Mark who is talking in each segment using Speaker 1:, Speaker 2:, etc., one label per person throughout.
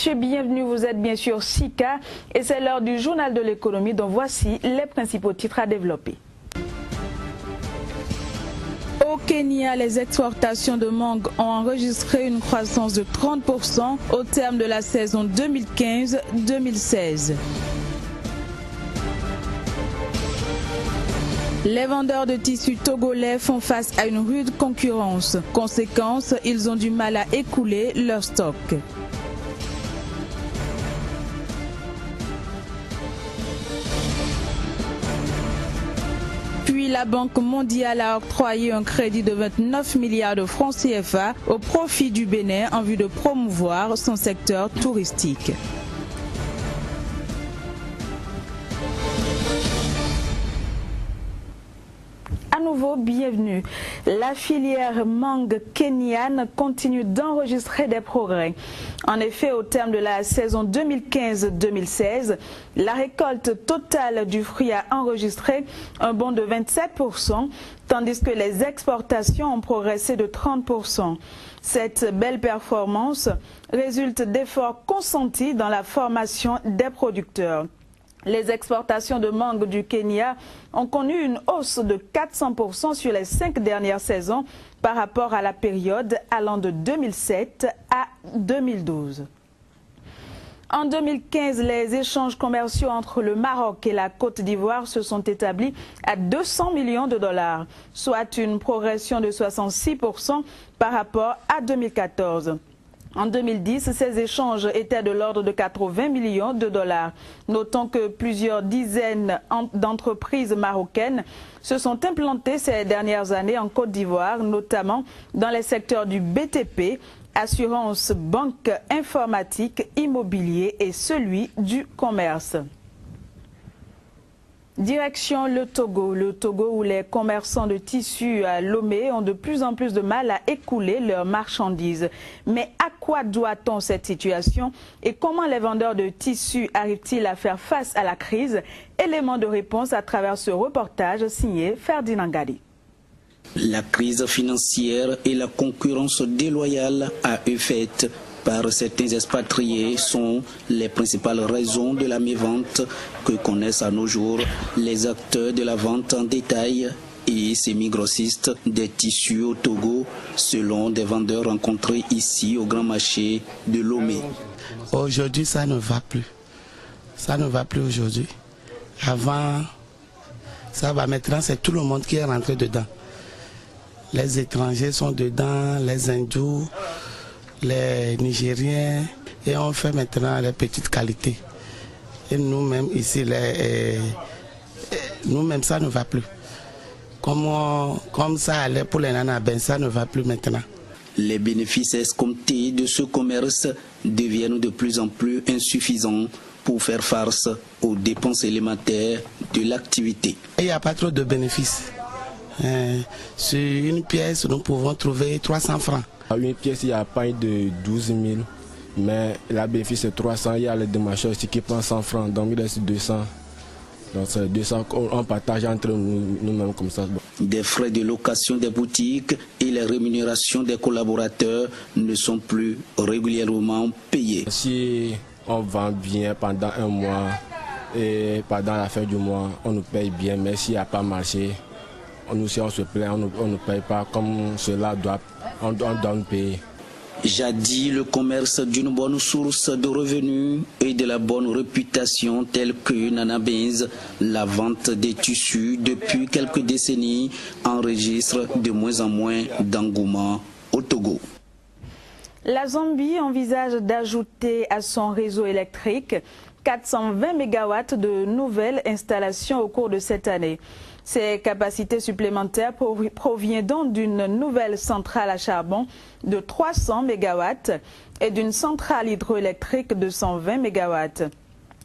Speaker 1: messieurs, bienvenue. Vous êtes bien sûr Sika et c'est l'heure du journal de l'économie dont voici les principaux titres à développer. Au Kenya, les exportations de mangue ont enregistré une croissance de 30% au terme de la saison 2015-2016. Les vendeurs de tissus togolais font face à une rude concurrence. Conséquence, ils ont du mal à écouler leur stock. Puis la Banque mondiale a octroyé un crédit de 29 milliards de francs CFA au profit du Bénin en vue de promouvoir son secteur touristique. À nouveau, bienvenue. La filière mangue kenyane continue d'enregistrer des progrès. En effet, au terme de la saison 2015-2016, la récolte totale du fruit a enregistré un bond de 27%, tandis que les exportations ont progressé de 30%. Cette belle performance résulte d'efforts consentis dans la formation des producteurs. Les exportations de mangue du Kenya ont connu une hausse de 400% sur les 5 dernières saisons par rapport à la période allant de 2007 à 2012. En 2015, les échanges commerciaux entre le Maroc et la Côte d'Ivoire se sont établis à 200 millions de dollars, soit une progression de 66% par rapport à 2014. En 2010, ces échanges étaient de l'ordre de 80 millions de dollars. Notons que plusieurs dizaines d'entreprises marocaines se sont implantées ces dernières années en Côte d'Ivoire, notamment dans les secteurs du BTP, assurance, banque, informatique, immobilier et celui du commerce. Direction le Togo où les commerçants de tissus à Lomé ont de plus en plus de mal à écouler leurs marchandises. Mais à quoi doit-on cette situation et comment les vendeurs de tissus arrivent-ils à faire face à la crise? Élément de réponse à travers ce reportage signé Ferdinand Gadi.
Speaker 2: La crise financière et la concurrence déloyale à eux faite par certains expatriés sont les principales raisons de la mévente que connaissent à nos jours les acteurs de la vente en détail et semi-grossistes des tissus au Togo, selon des vendeurs rencontrés ici au grand marché de Lomé.
Speaker 3: Aujourd'hui, ça ne va plus. Ça ne va plus aujourd'hui. Avant, ça va. Maintenant, c'est tout le monde qui est rentré dedans. Les étrangers sont dedans, les hindous, les Nigériens, et on fait maintenant les petites qualités. Et nous-mêmes ici, nous-mêmes ça ne va plus. Comme ça allait pour les nanas, ben ça ne va plus maintenant.
Speaker 2: Les bénéfices escomptés de ce commerce deviennent de plus en plus insuffisants pour faire face aux dépenses élémentaires de l'activité.
Speaker 3: Il n'y a pas trop de bénéfices. Sur une pièce, nous pouvons trouver 300 francs.
Speaker 4: Une pièce, il y a pas de 12 000, mais la bénéfice est 300. Il y a les démarcheurs aussi qui prennent 100 francs, donc il reste 200. Donc c'est 200 qu'on partage entre nous-mêmes comme ça.
Speaker 2: Des frais de location des boutiques et les rémunérations des collaborateurs ne sont plus régulièrement payés.
Speaker 4: Si on vend bien pendant un mois et pendant la fin du mois, on nous paye bien, mais s'il n'y a pas marché, on se plaint, on ne paye pas comme cela on doit nous payer.
Speaker 2: Jadis, le commerce d'une bonne source de revenus et de la bonne réputation telle que Nana Benz, la vente des tissus depuis quelques décennies enregistre de moins en moins d'engouement au Togo.
Speaker 1: La Zambie envisage d'ajouter à son réseau électrique 420 MW de nouvelles installations au cours de cette année. Ces capacités supplémentaires proviennent donc d'une nouvelle centrale à charbon de 300 MW et d'une centrale hydroélectrique de 120 MW.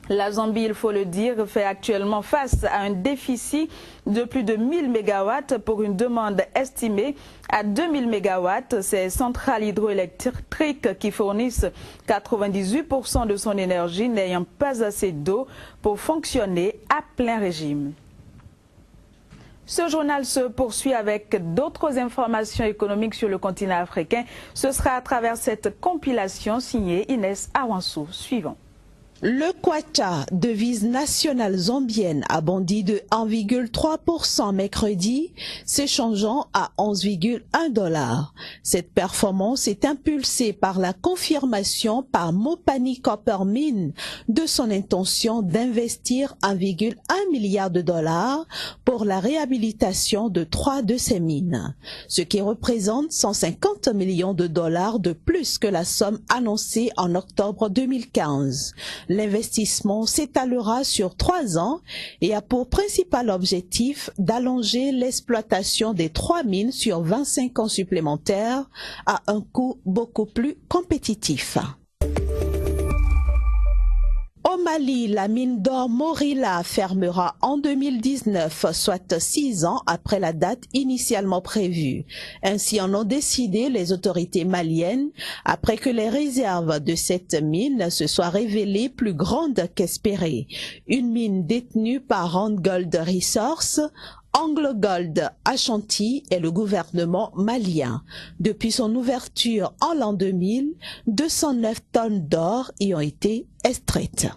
Speaker 1: La Zambie, il faut le dire, fait actuellement face à un déficit de plus de 1000 MW pour une demande estimée à 2000 MW. Ces centrales hydroélectriques qui fournissent 98% de son énergie n'ayant pas assez d'eau pour fonctionner à plein régime. Ce journal se poursuit avec d'autres informations économiques sur le continent africain. Ce sera à travers cette compilation signée Inès Awansou. Suivant.
Speaker 5: Le kwacha, devise nationale zambienne, a bondi de 1,3% mercredi, s'échangeant à 11,1 $. Cette performance est impulsée par la confirmation par Mopani Copper Mine de son intention d'investir 1,1 milliard de dollars pour la réhabilitation de 3 de ses mines, ce qui représente 150 millions de dollars de plus que la somme annoncée en octobre 2015. L'investissement s'étalera sur 3 ans et a pour principal objectif d'allonger l'exploitation des 3 mines sur 25 ans supplémentaires à un coût beaucoup plus compétitif. Au Mali, la mine d'or Morila fermera en 2019, soit 6 ans après la date initialement prévue. Ainsi en ont décidé les autorités maliennes après que les réserves de cette mine se soient révélées plus grandes qu'espérées. Une mine détenue par Randgold Resources, AngloGold Ashanti et le gouvernement malien. Depuis son ouverture en l'an 2000, 209 tonnes d'or y ont été extraites.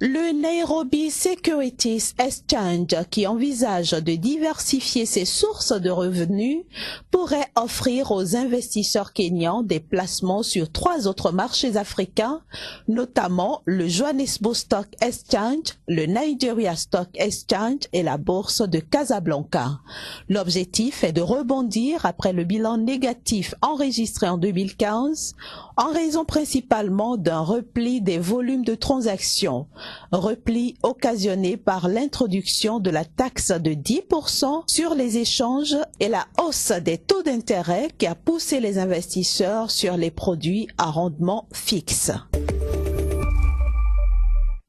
Speaker 5: Le Nairobi Securities Exchange, qui envisage de diversifier ses sources de revenus, pourrait offrir aux investisseurs kenyans des placements sur 3 autres marchés africains, notamment le Johannesburg Stock Exchange, le Nigeria Stock Exchange et la bourse de Casablanca. L'objectif est de rebondir après le bilan négatif enregistré en 2015, en raison principalement d'un repli des volumes de transactions. Repli occasionné par l'introduction de la taxe de 10% sur les échanges et la hausse des taux d'intérêt qui a poussé les investisseurs sur les produits à rendement fixe.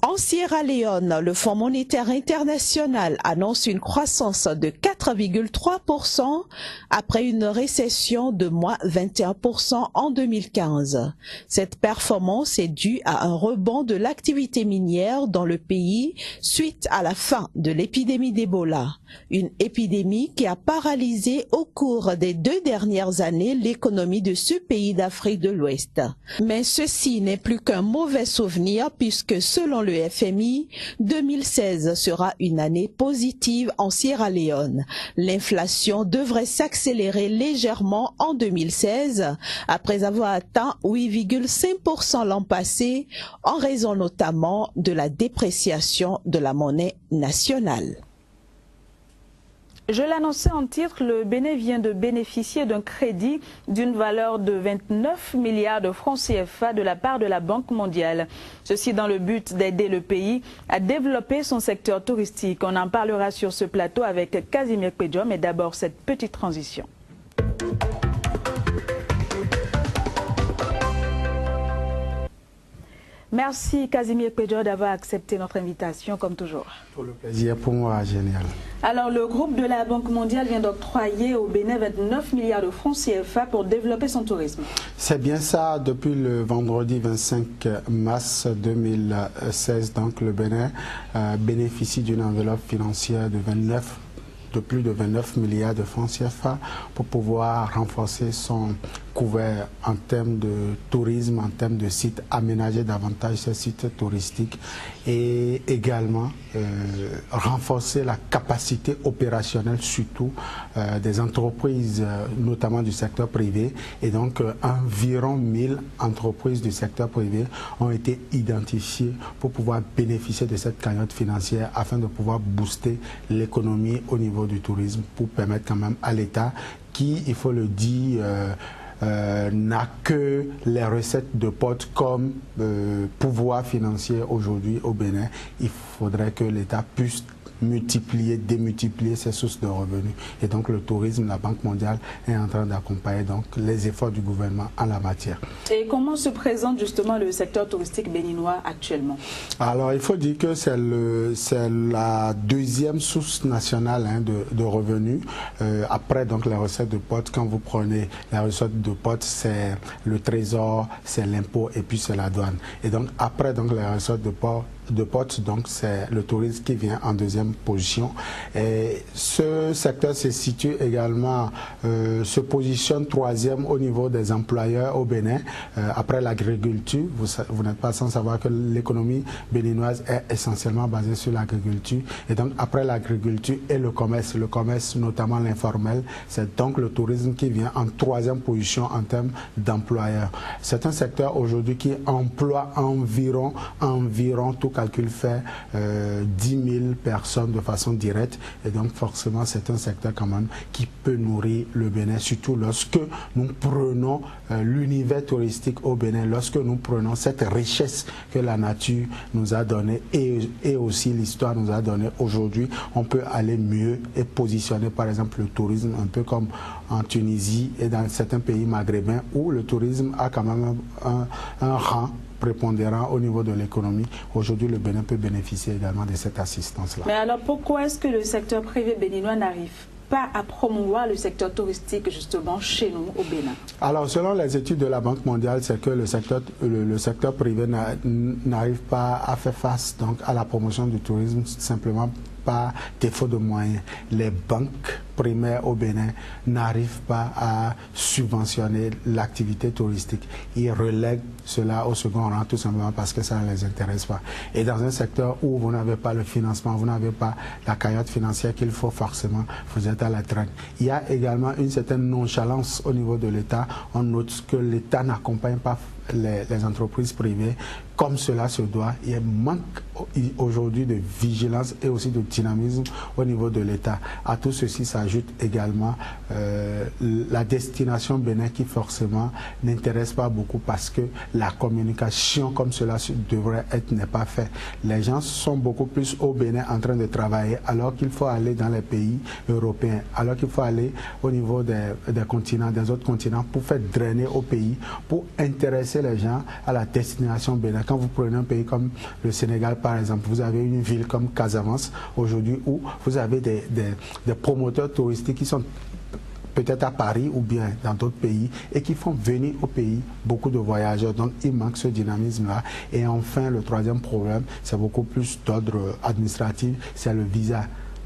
Speaker 5: En Sierra Leone, le Fonds monétaire international annonce une croissance de 4,3% après une récession de moins 21% en 2015. Cette performance est due à un rebond de l'activité minière dans le pays suite à la fin de l'épidémie d'Ebola. Une épidémie qui a paralysé au cours des 2 dernières années l'économie de ce pays d'Afrique de l'Ouest. Mais ceci n'est plus qu'un mauvais souvenir puisque selon le FMI, 2016 sera une année positive en Sierra Leone. L'inflation devrait s'accélérer légèrement en 2016 après avoir atteint 8,5% l'an passé en raison notamment de la dépréciation de la monnaie nationale.
Speaker 1: Je l'annonçais en titre, le Bénin vient de bénéficier d'un crédit d'une valeur de 29 milliards de francs CFA de la part de la Banque mondiale. Ceci dans le but d'aider le pays à développer son secteur touristique. On en parlera sur ce plateau avec Casimir Pédiom, mais d'abord cette petite transition. Merci Casimir Pédiom d'avoir accepté notre invitation comme toujours.
Speaker 3: Pour le plaisir pour moi, génial.
Speaker 1: Alors le groupe de la Banque mondiale vient d'octroyer au Bénin 29 milliards de francs CFA pour développer son tourisme. C'est bien ça, depuis le vendredi 25 mars 2016, donc le Bénin bénéficie d'une enveloppe financière de plus de 29 milliards de francs CFA pour pouvoir renforcer son couvert en termes de tourisme, en termes de sites, aménager davantage ces sites touristiques et également renforcer la capacité opérationnelle surtout des entreprises, notamment du secteur privé. Et donc environ 1000 entreprises du secteur privé ont été identifiées pour pouvoir bénéficier de cette cagnotte financière afin de pouvoir booster l'économie au niveau du tourisme pour permettre quand même à l'État qui, il faut le dire, n'a que les recettes de potes comme pouvoir financier aujourd'hui au Bénin. Il faudrait que l'État puisse multiplier, démultiplier ses sources de revenus. Et donc le tourisme, la Banque mondiale est en train d'accompagner donc les efforts du gouvernement en la matière. Et comment se présente justement le secteur touristique béninois actuellement? Alors il faut dire que c'est la deuxième source nationale de revenus. Après donc les recettes de potes, quand vous prenez les recettes de potes, c'est le trésor, c'est l'impôt et puis c'est la douane. Et donc après donc les recettes de potes,
Speaker 6: de porte, donc c'est le tourisme qui vient en deuxième position. Et ce secteur se situe également, se positionne troisième au niveau des employeurs au Bénin, après l'agriculture. Vous n'êtes pas sans savoir que l'économie béninoise est essentiellement basée sur l'agriculture. Et donc après l'agriculture et le commerce notamment l'informel, c'est donc le tourisme qui vient en troisième position en termes d'employeurs. C'est un secteur aujourd'hui qui emploie environ tout calcul fait 10 000 personnes de façon directe, et donc forcément c'est un secteur quand même qui peut nourrir le Bénin, surtout lorsque nous prenons l'univers touristique au Bénin, lorsque nous prenons cette richesse que la nature nous a donnée et aussi l'histoire nous a donnée. Aujourd'hui on peut aller mieux et positionner par exemple le tourisme un peu comme en Tunisie et dans certains pays maghrébins où le tourisme a quand même un rang prépondérant au niveau de l'économie. Aujourd'hui, le Bénin peut bénéficier également de cette assistance-là.
Speaker 1: Mais alors, pourquoi est-ce que le secteur privé béninois n'arrive pas à promouvoir le secteur touristique justement chez nous au Bénin? Alors,
Speaker 6: selon les études de la Banque mondiale, c'est que le secteur privé n'arrive pas à faire face donc à la promotion du tourisme simplement par défaut de moyens. Les banques primaires au Bénin n'arrivent pas à subventionner l'activité touristique. Ils relèguent cela au second rang tout simplement parce que ça ne les intéresse pas. Et dans un secteur où vous n'avez pas le financement, vous n'avez pas la cagnotte financière qu'il faut forcément, vous êtes à la traîne. Il y a également une certaine nonchalance au niveau de l'État. On note que l'État n'accompagne pas les entreprises privées comme cela se doit. Il manque aujourd'hui de vigilance et aussi de dynamisme au niveau de l'État. À tout ceci s'ajoute également la destination Bénin qui forcément n'intéresse pas beaucoup parce que la communication comme cela devrait être n'est pas fait. Les gens sont beaucoup plus au Bénin en train de travailler alors qu'il faut aller dans les pays européens, alors qu'il faut aller au niveau des continents, des autres continents pour faire drainer au pays, pour intéresser les gens à la destination Bénin. Quand vous prenez un pays comme le Sénégal par exemple, vous avez une ville comme Casamance aujourd'hui où vous avez des promoteurs touristiques qui sont peut-être à Paris ou bien dans d'autres pays et qui font venir au pays beaucoup de voyageurs. Donc il manque ce dynamisme-là. Et enfin, le troisième problème, c'est beaucoup plus d'ordre administratif, c'est le visa.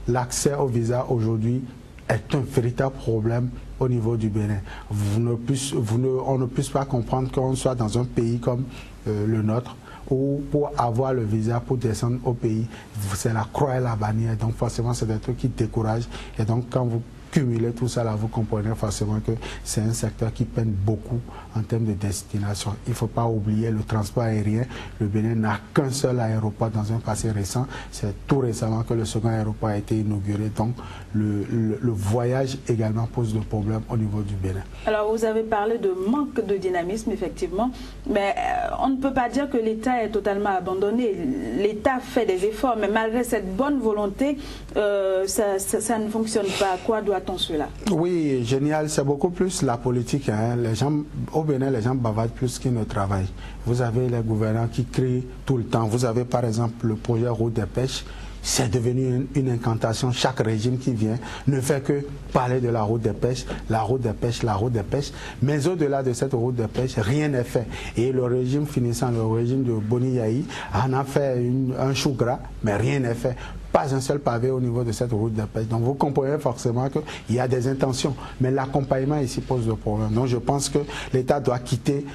Speaker 6: L'accès au visa aujourd'hui est un véritable problème au niveau du Bénin. On ne puisse pas comprendre qu'on soit dans un pays comme le nôtre où pour avoir le visa pour descendre au pays, c'est la croix et la bannière. Donc forcément, c'est des trucs qui découragent. Et donc quand vous cumuler tout ça là, vous comprenez forcément que c'est un secteur qui peine beaucoup en termes de destination. Il ne faut pas oublier le transport aérien. Le Bénin n'a qu'un seul aéroport dans un passé récent. C'est tout récemment que le second aéroport a été inauguré. Donc le voyage également pose des problèmes au niveau du Bénin. Alors vous avez parlé de manque de dynamisme effectivement, mais on ne peut pas dire que l'État est totalement abandonné. L'État fait des efforts, mais malgré cette bonne volonté, ça ne fonctionne pas. À quoi doit-on cela? Oui, génial, c'est beaucoup plus la politique. Hein. Les gens, au Bénin, les gens bavardent plus qu'ils ne travaillent. Vous avez les gouvernants qui crient tout le temps. Vous avez par exemple le projet Route des Pêches. C'est devenu une incantation. Chaque régime qui vient ne fait que parler de la route des pêches, la route des pêches, la route des pêches. Mais au-delà de cette route des pêches, rien n'est fait. Et le régime finissant, le régime de Boni Yahi, en a fait un chou gras, mais rien n'est fait. Pas un seul pavé au niveau de cette route de pêche. Donc vous comprenez forcément qu'il y a des intentions, mais l'accompagnement ici pose le problème. Donc je pense que l'État doit quitter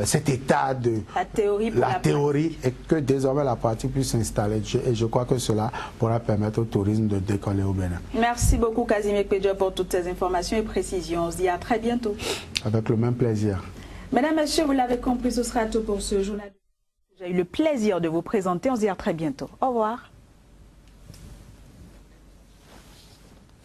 Speaker 6: cet état de la théorie et que désormais la pratique puisse s'installer. Et je crois que cela pourra permettre au tourisme de décoller au Bénin. Merci beaucoup Casimir Pédia pour toutes ces informations et précisions. On se dit à très bientôt. Avec le même plaisir. Mesdames, Messieurs, vous l'avez compris, ce sera tout pour ce journal. J'ai eu le plaisir de vous présenter. On se dit à très bientôt. Au revoir.